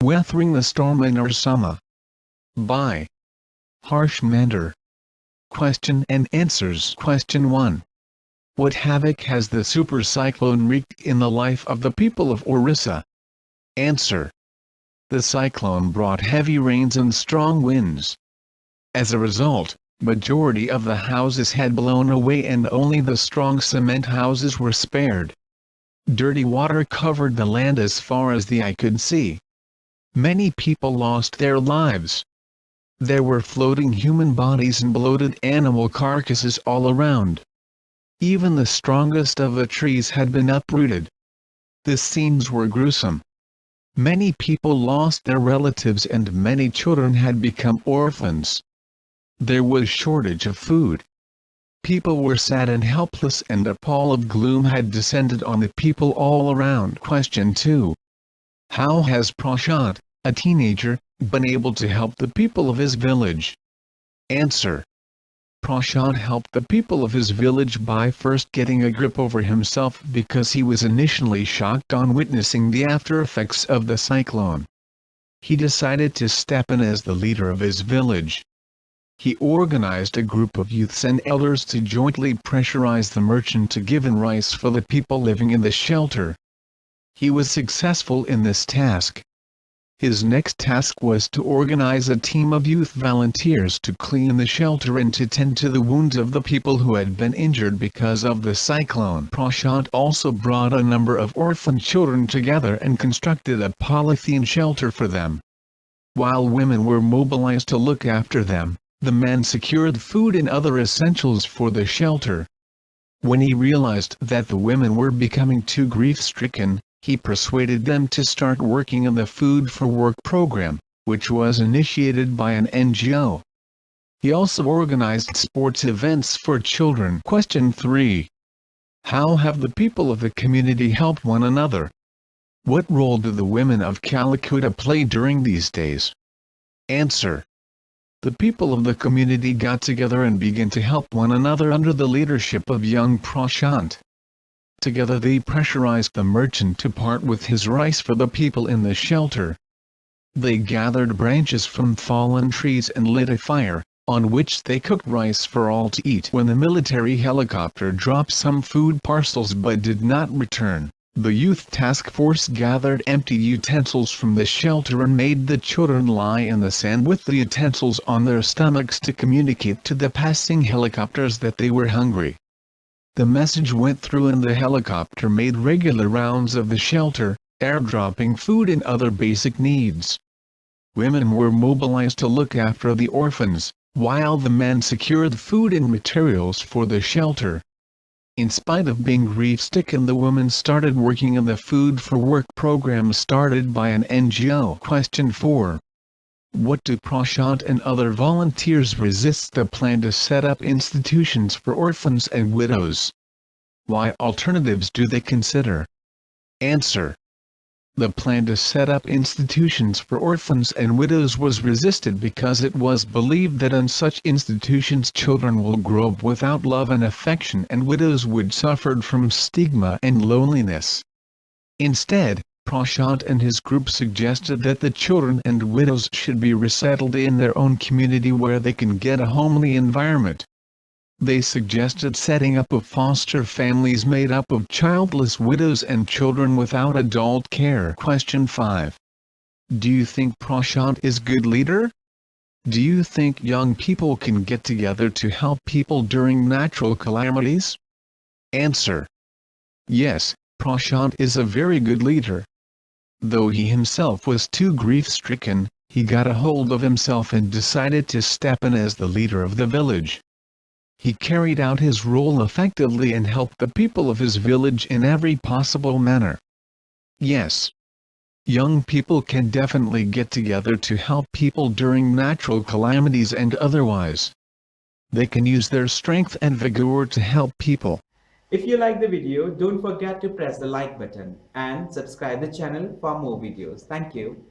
Weathering the Storm in Ersama. By Harsh Mander. Question and answers. Question 1. What havoc has the super cyclone wreaked in the life of the people of Orissa? Answer. The cyclone brought heavy rains and strong winds. As a result, majority of the houses had blown away and only the strong cement houses were spared. Dirty water covered the land as far as the eye could see. Many people lost their lives. There were floating human bodies and bloated animal carcasses all around. Even the strongest of the trees had been uprooted. The scenes were gruesome. Many people lost their relatives and many children had become orphans. There was shortage of food. People were sad and helpless and a pall of gloom had descended on the people all around. Question 2. How has Prashant, a teenager, been able to help the people of his village? Answer. Prashant helped the people of his village by first getting a grip over himself because he was initially shocked on witnessing the after effects of the cyclone. He decided to step in as the leader of his village. He organized a group of youths and elders to jointly pressurize the merchant to give in rice for the people living in the shelter. He was successful in this task. His next task was to organize a team of youth volunteers to clean the shelter and to tend to the wounds of the people who had been injured because of the cyclone. Prashant also brought a number of orphan children together and constructed a polythene shelter for them. While women were mobilized to look after them, the men secured food and other essentials for the shelter. When he realized that the women were becoming too grief-stricken, he persuaded them to start working in the Food for Work program, which was initiated by an NGO. He also organized sports events for children. Question 3. How have the people of the community helped one another? What role do the women of Calcutta play during these days? Answer. The people of the community got together and began to help one another under the leadership of young Prashant. Together they pressurized the merchant to part with his rice for the people in the shelter. They gathered branches from fallen trees and lit a fire, on which they cooked rice for all to eat. When the military helicopter dropped some food parcels but did not return, the youth task force gathered empty utensils from the shelter and made the children lie in the sand with the utensils on their stomachs to communicate to the passing helicopters that they were hungry. The message went through and the helicopter made regular rounds of the shelter, airdropping food and other basic needs. Women were mobilized to look after the orphans, while the men secured food and materials for the shelter. In spite of being grief-stricken, the women started working in the Food for Work program started by an NGO. Question 4. What do Prashant and other volunteers resist the plan to set up institutions for orphans and widows? Why alternatives do they consider? Answer. The plan to set up institutions for orphans and widows was resisted because it was believed that in such institutions children will grow up without love and affection and widows would suffer from stigma and loneliness. Instead, Prashant and his group suggested that the children and widows should be resettled in their own community where they can get a homely environment. They suggested setting up of foster families made up of childless widows and children without adult care. Question 5. Do you think Prashant is a good leader? Do you think young people can get together to help people during natural calamities? Answer. Yes, Prashant is a very good leader. Though he himself was too grief-stricken, he got a hold of himself and decided to step in as the leader of the village. He carried out his role effectively and helped the people of his village in every possible manner. Yes. Young people can definitely get together to help people during natural calamities and otherwise. They can use their strength and vigor to help people. If you like the video, don't forget to press the like button and subscribe the channel for more videos. Thank you.